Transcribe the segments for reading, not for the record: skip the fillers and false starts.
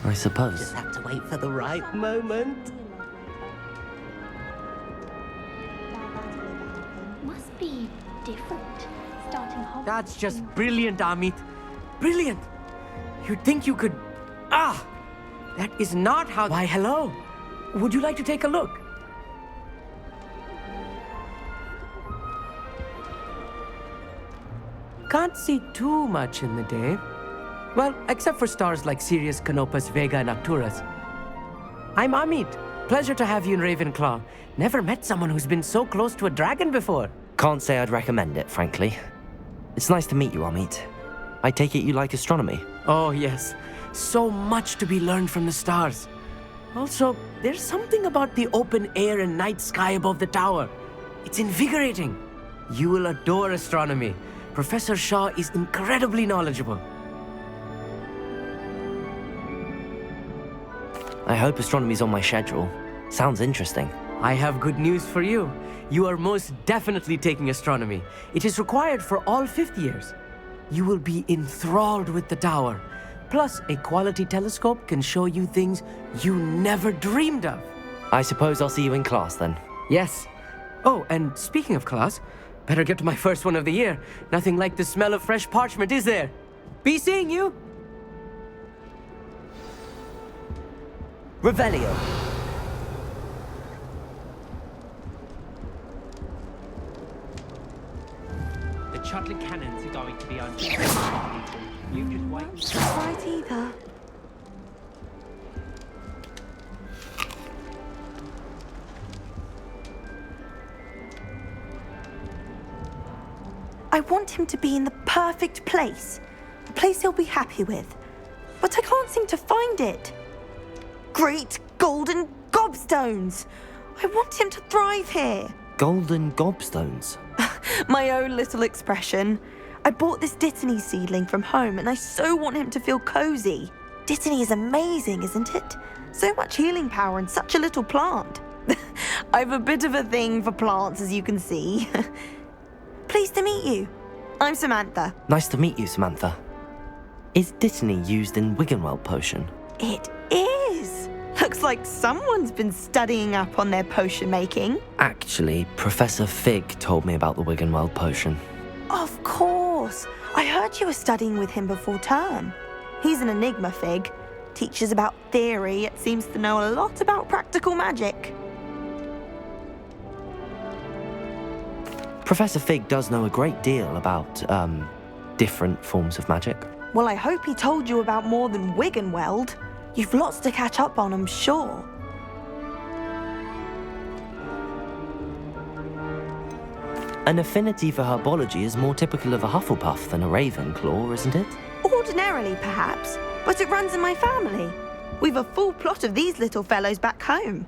I suppose. Just have to wait for the right moment. Must be different. Starting Hogwarts. That's just brilliant, Amit. Brilliant. You'd think you could... That is not how... Why, hello. Would you like to take a look? Can't see too much in the day. Well, except for stars like Sirius, Canopus, Vega, and Arcturus. I'm Amit. Pleasure to have you in RavenClaw. Never met someone who's been so close to a dragon before. Can't say I'd recommend it, frankly. It's nice to meet you, Amit. I take it you like astronomy? Oh, yes. So much to be learned from the stars. Also, there's something about the open air and night sky above the tower. It's invigorating. You will adore astronomy. Professor Shaw is incredibly knowledgeable. I hope astronomy's on my schedule. Sounds interesting. I have good news for you. You are most definitely taking astronomy. It is required for all fifth years. You will be enthralled with the tower. Plus, a quality telescope can show you things you never dreamed of. I suppose I'll see you in class then. Yes. Oh, and speaking of class, better get to my first one of the year. Nothing like the smell of fresh parchment, is there? Be seeing you! Revelio. The Chudlin cannons are going to be on. You just wait. That's right either. I want him to be in the perfect place. A place he'll be happy with. But I can't seem to find it. Great golden gobstones! I want him to thrive here. Golden gobstones? My own little expression. I bought this Dittany seedling from home and I so want him to feel cozy. Dittany is amazing, isn't it? So much healing power in such a little plant. I've a bit of a thing for plants, as you can see. Pleased to meet you. I'm Samantha. Nice to meet you, Samantha. Is Dittany used in Wiggenweld potion? It is. Looks like someone's been studying up on their potion making. Actually, Professor Fig told me about the Wiggenweld potion. Of course. I heard you were studying with him before term. He's an enigma, Fig. Teaches about theory, yet seems to know a lot about practical magic. Professor Fig does know a great deal about, different forms of magic. Well, I hope he told you about more than Wiggenweld. You've lots to catch up on, I'm sure. An affinity for herbology is more typical of a Hufflepuff than a Ravenclaw, isn't it? Ordinarily, perhaps, but it runs in my family. We've a full plot of these little fellows back home.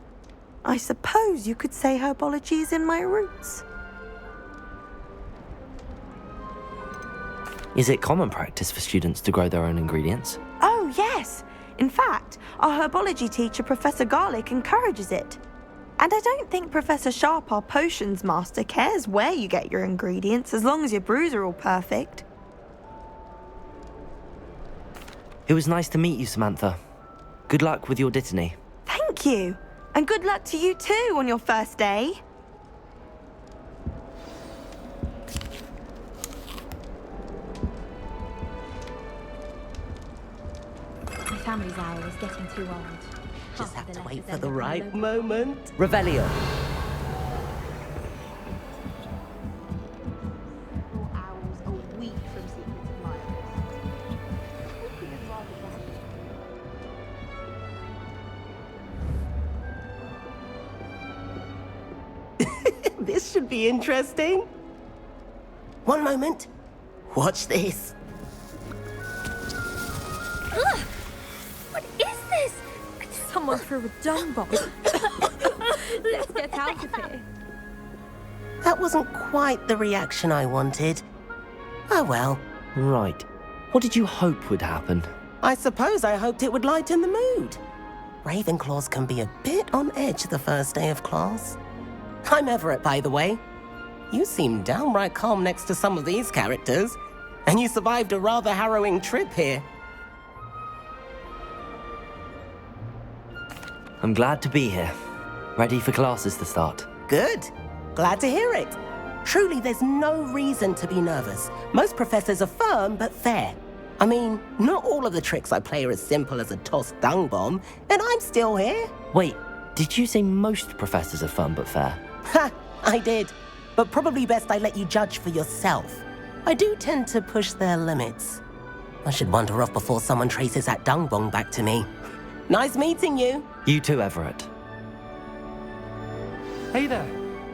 I suppose you could say herbology is in my roots. Is it common practice for students to grow their own ingredients? Oh, yes. In fact, our herbology teacher, Professor Garlick, encourages it. And I don't think Professor Sharp, our potions master, cares where you get your ingredients as long as your brews are all perfect. It was nice to meet you, Samantha. Good luck with your Dittany. Thank you. And good luck to you too on your first day. My family's hour is getting too old. Just Half have the to wait letters for the end up right local. moment. Revelio. 4 hours a week from Secrets of Lions. This should be interesting. One moment. Watch this. Ugh! What is this? Someone threw a dung bomb. Let's get out of here. That wasn't quite the reaction I wanted. Oh well. Right. What did you hope would happen? I suppose I hoped it would lighten the mood. Ravenclaws can be a bit on edge the first day of class. I'm Everett, by the way. You seem downright calm next to some of these characters, and you survived a rather harrowing trip here. I'm glad to be here. Ready for classes to start. Good. Glad to hear it. Truly, there's no reason to be nervous. Most professors are firm but fair. I mean, not all of the tricks I play are as simple as a tossed dung bomb, and I'm still here. Wait, did you say most professors are fun but fair? Ha! I did. But probably best I let you judge for yourself. I do tend to push their limits. I should wander off before someone traces that dung bomb back to me. Nice meeting you. You too, Everett. Hey there,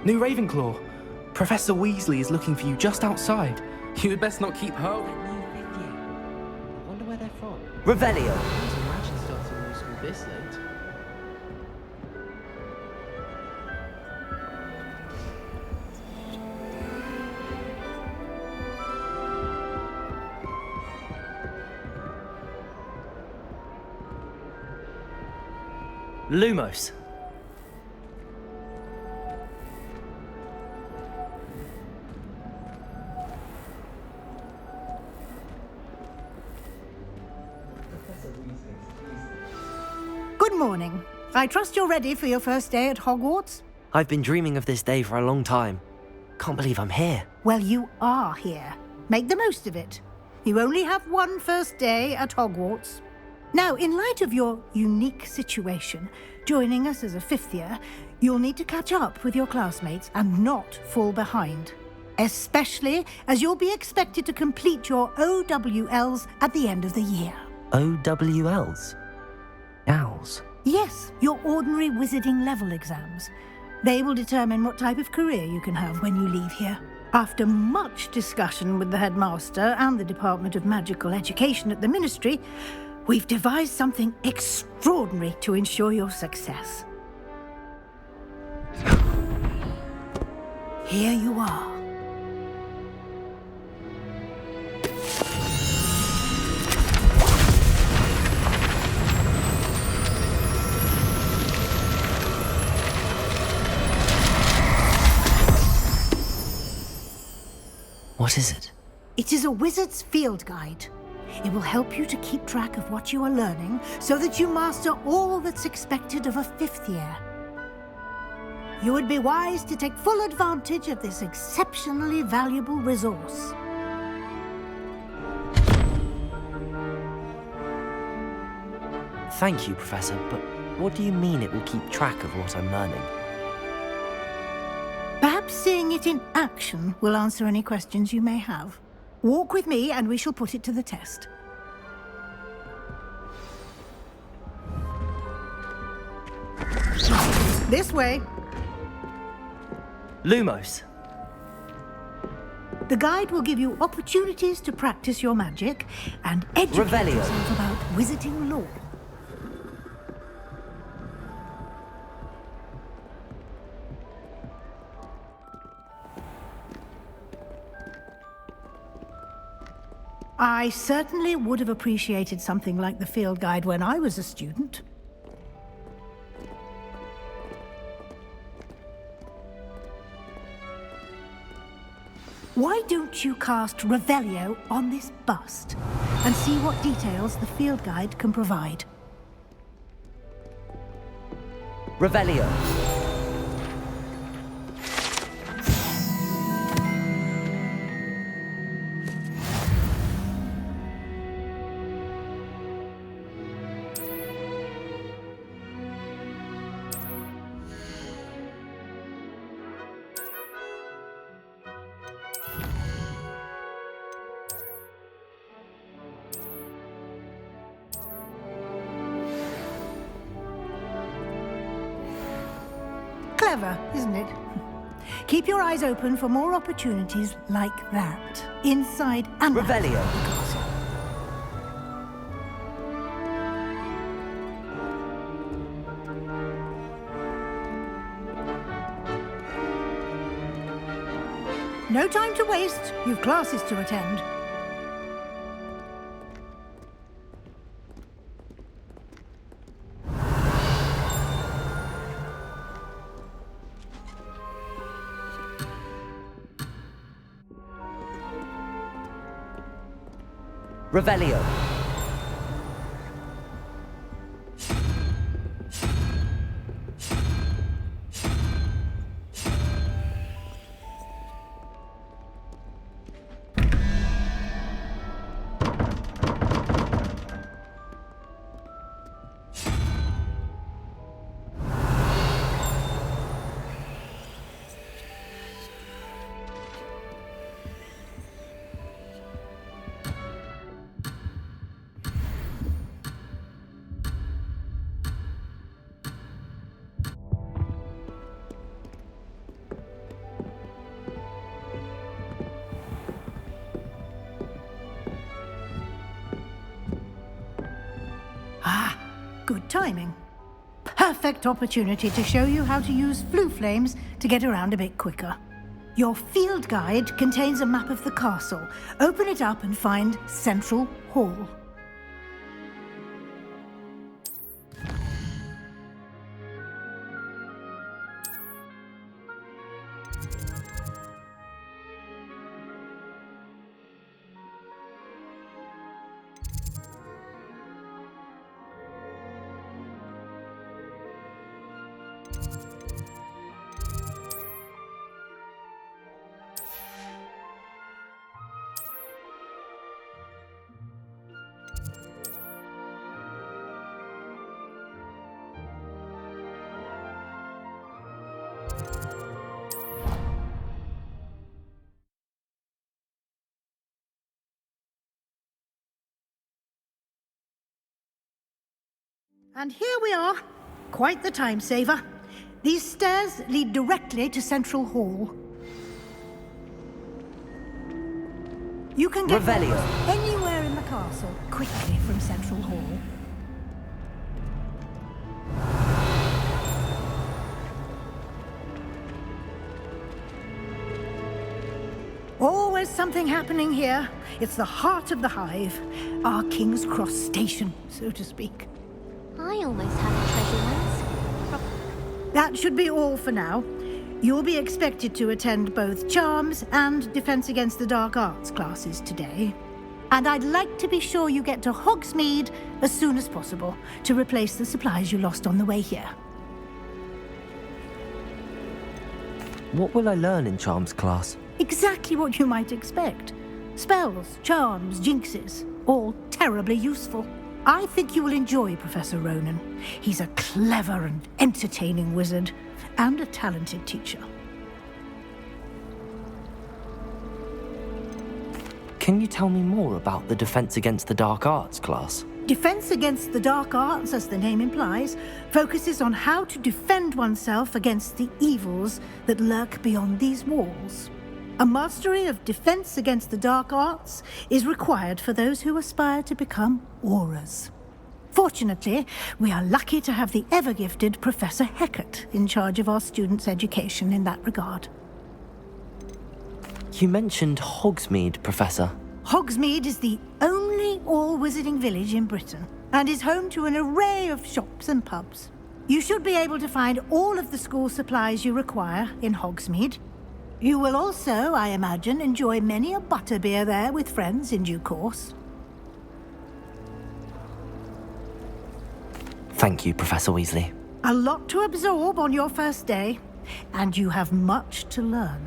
new RavenClaw. Professor Weasley is looking for you just outside. You had best not keep her. New fifth year. I wonder where they're from. Revelio. Can't imagine starting new school this late. Lumos. Good morning. I trust you're ready for your first day at Hogwarts? I've been dreaming of this day for a long time. Can't believe I'm here. Well, you are here. Make the most of it. You only have one first day at Hogwarts. Now, in light of your unique situation, joining us as a fifth year, you'll need to catch up with your classmates and not fall behind. Especially as you'll be expected to complete your OWLs at the end of the year. OWLs? Owls? Yes, your ordinary wizarding level exams. They will determine what type of career you can have when you leave here. After much discussion with the headmaster and the Department of Magical Education at the Ministry, we've devised something extraordinary to ensure your success. Here you are. What is it? It is a wizard's field guide. It will help you to keep track of what you are learning so that you master all that's expected of a fifth year. You would be wise to take full advantage of this exceptionally valuable resource. Thank you, Professor, but what do you mean it will keep track of what I'm learning? Perhaps seeing it in action will answer any questions you may have. Walk with me and we shall put it to the test. This way. Lumos. The guide will give you opportunities to practice your magic and educate Revelio. yourself about wizarding lore. I certainly would have appreciated something like the field guide when I was a student. Why don't you cast Revelio on this bust and see what details the field guide can provide? Revelio. Clever, isn't it? Keep your eyes open for more opportunities like that, inside and out Revelio. of the castle. No time to waste. You've classes to attend. Revelio. good timing. Perfect opportunity to show you how to use flue flames to get around a bit quicker. Your field guide contains a map of the castle. Open it up and find Central Hall. And here we are. Quite the time saver. These stairs lead directly to Central Hall. You can get Revelio. anywhere in the castle quickly from Central Hall. Always something happening here. It's the heart of the hive. Our King's Cross station, so to speak. I almost had a treasure once. That should be all for now. You'll be expected to attend both Charms and Defense Against the Dark Arts classes today. And I'd like to be sure you get to Hogsmeade as soon as possible to replace the supplies you lost on the way here. What will I learn in Charms class? Exactly what you might expect. Spells, charms, jinxes, all terribly useful. I think you will enjoy Professor Ronan. He's a clever and entertaining wizard, and a talented teacher. Can you tell me more about the Defense Against the Dark Arts class? Defense Against the Dark Arts, as the name implies, focuses on how to defend oneself against the evils that lurk beyond these walls. A mastery of Defense Against the Dark Arts is required for those who aspire to become auras. Fortunately, we are lucky to have the ever-gifted Professor Hecat in charge of our students' education in that regard. You mentioned Hogsmeade, Professor. Hogsmeade is the only all-wizarding village in Britain and is home to an array of shops and pubs. You should be able to find all of the school supplies you require in Hogsmeade. You will also, I imagine, enjoy many a butterbeer there with friends in due course. Thank you, Professor Weasley. A lot to absorb on your first day, and you have much to learn.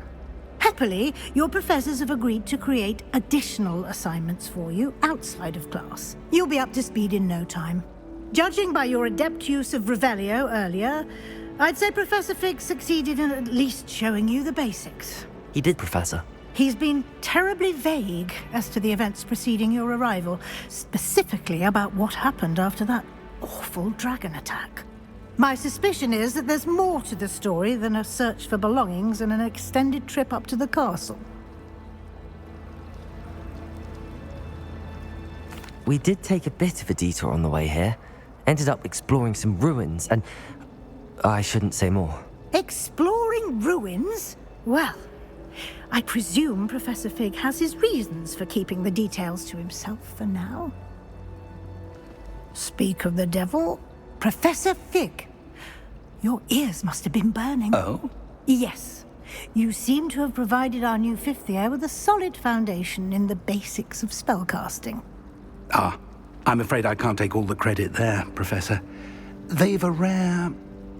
Happily, your professors have agreed to create additional assignments for you outside of class. You'll be up to speed in no time. Judging by your adept use of Revelio earlier, I'd say Professor Fig succeeded in at least showing you the basics. He did, Professor. He's been terribly vague as to the events preceding your arrival, specifically about what happened after that awful dragon attack. My suspicion is that there's more to the story than a search for belongings and an extended trip up to the castle. We did take a bit of a detour on the way here. Ended up exploring some ruins and... I shouldn't say more. Exploring ruins? Well, I presume Professor Fig has his reasons for keeping the details to himself for now. Speak of the devil, Professor Fig. Your ears must have been burning. Oh? Yes. You seem to have provided our new fifth year with a solid foundation in the basics of spellcasting. Ah, I'm afraid I can't take all the credit there, Professor. They've a rare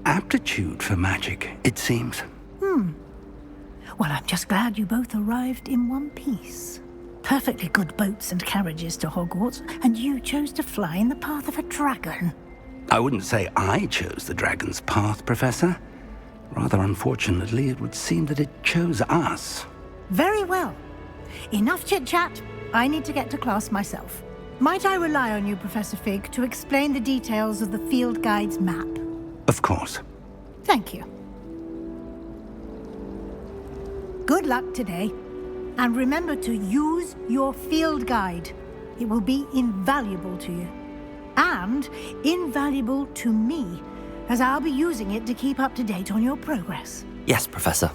aptitude for magic, it seems. Well, I'm just glad you both arrived in one piece. Perfectly good boats and carriages to Hogwarts, and you chose to fly in the path of a dragon. I wouldn't say I chose the dragon's path, Professor. Rather unfortunately, it would seem that it chose us. Very well. Enough chit-chat. I need to get to class myself. Might I rely on you, Professor Fig, to explain the details of the field guide's map? Of course. Thank you. Good luck today. And remember to use your field guide. It will be invaluable to you. and invaluable to me, as I'll be using it to keep up to date on your progress. Yes, Professor.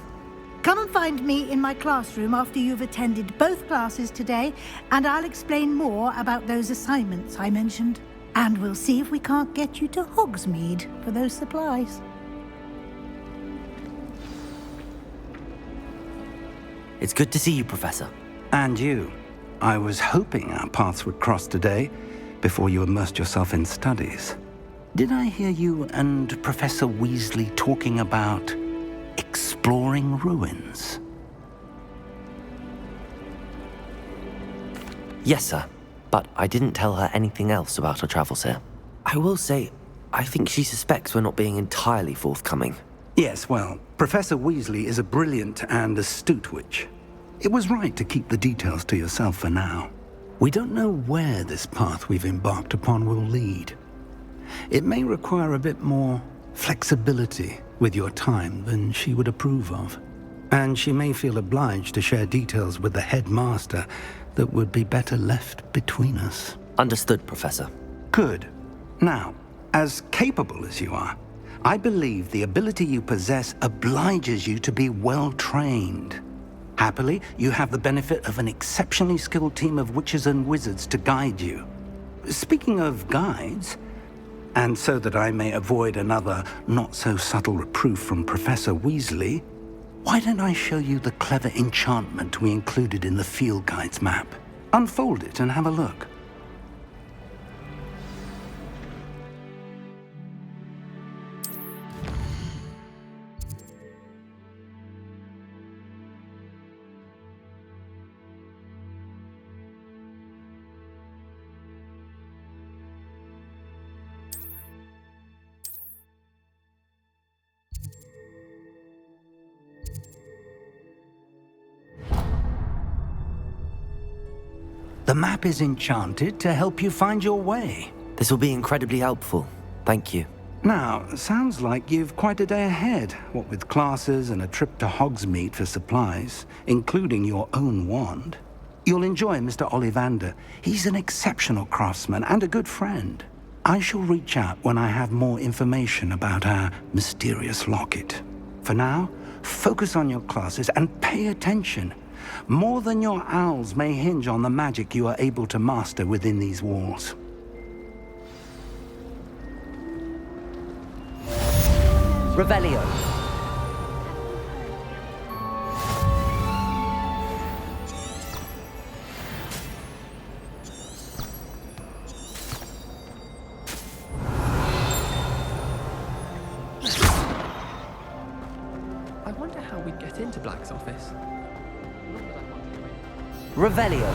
Come and find me in my classroom after you've attended both classes today, and I'll explain more about those assignments I mentioned. And we'll see if we can't get you to Hogsmeade for those supplies. It's good to see you, Professor. And you. I was hoping our paths would cross today, before you immersed yourself in studies. Did I hear you and Professor Weasley talking about exploring ruins? Yes, sir. But I didn't tell her anything else about our travels here. I will say, I think she suspects we're not being entirely forthcoming. Yes, well, Professor Weasley is a brilliant and astute witch. It was right to keep the details to yourself for now. We don't know where this path we've embarked upon will lead. It may require a bit more flexibility with your time than she would approve of. And she may feel obliged to share details with the headmaster that would be better left between us. Understood, Professor. Good. Now, as capable as you are, I believe the ability you possess obliges you to be well trained. Happily, you have the benefit of an exceptionally skilled team of witches and wizards to guide you. Speaking of guides, and so that I may avoid another not-so-subtle reproof from Professor Weasley, why don't I show you the clever enchantment we included in the field guide's map? Unfold it and have a look. The map is enchanted to help you find your way. This will be incredibly helpful. Thank you. Now, sounds like you've quite a day ahead, what with classes and a trip to Hogsmeade for supplies, including your own wand. You'll enjoy Mr. Ollivander. He's an exceptional craftsman and a good friend. I shall reach out when I have more information about our mysterious locket. For now, focus on your classes and pay attention. More than your owls may hinge on the magic you are able to master within these walls. Revelio. I wonder how we'd get into Black's office. Revelio.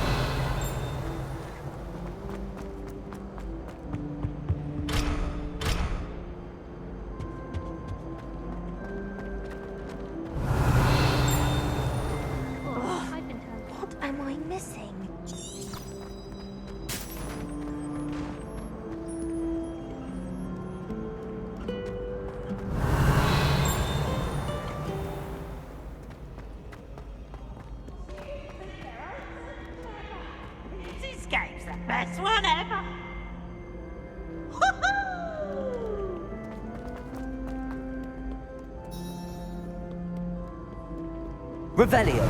What am I missing? This game's the best one ever! Revelio.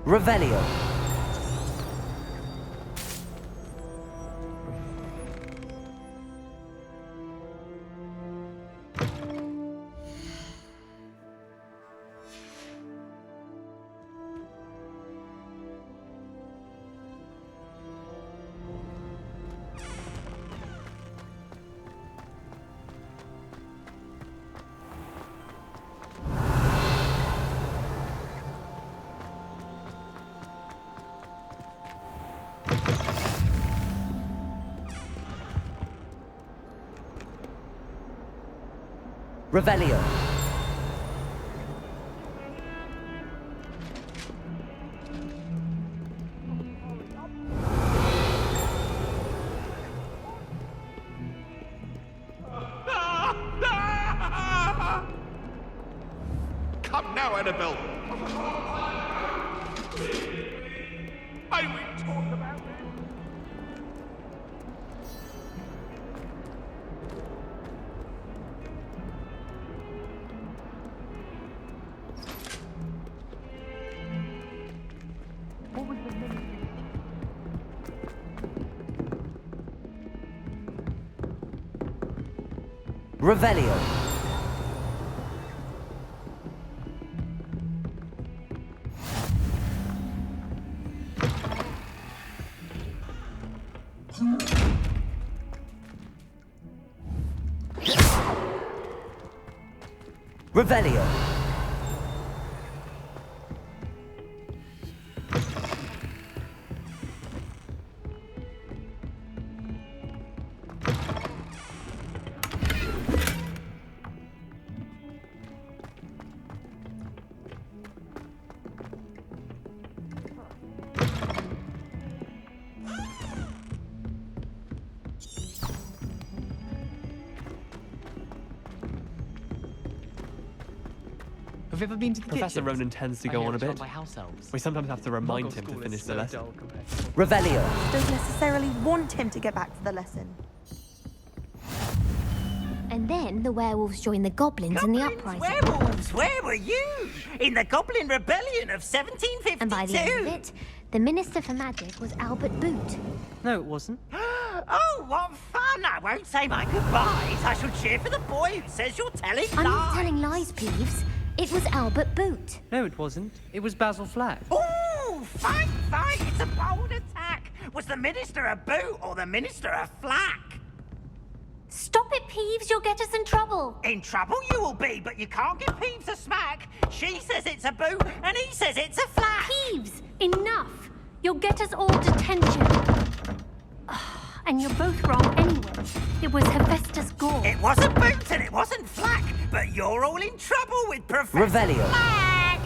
Revelio. Revelio. Come now, Annabelle. May we talk about this? Revelio. Revelio. Have you ever been to the Professor kitchens? Ronan tends to go on a it's run bit. by house elves. We sometimes have to remind Muggle him to school finish is the so lesson. dull compared to Revelio. Don't necessarily want him to get back to the lesson. And then the werewolves joined the goblins in the uprising. Werewolves, where were you? In the Goblin Rebellion of 1752. And by the end of it, the Minister for Magic was Albert Boot. No, it wasn't. Oh, what fun! I won't say my goodbyes. I shall cheer for the boy who says you're telling I'm not lies. telling lies, Peeves. It was Albert Boot. No, it wasn't. It was Basil Flack. Ooh, fight, fight! It's a bold attack. Was the Minister a boot or the Minister a flack? Stop it, Peeves. You'll get us in trouble. In trouble you will be, but you can't give Peeves a smack. She says it's a boot, and he says it's a flack. Peeves, enough. You'll get us all detention. And you're both wrong anyway. It was Hephaestus Gore. It wasn't boot and it wasn't flack, but you're all in trouble with Professor Revelio. Flack.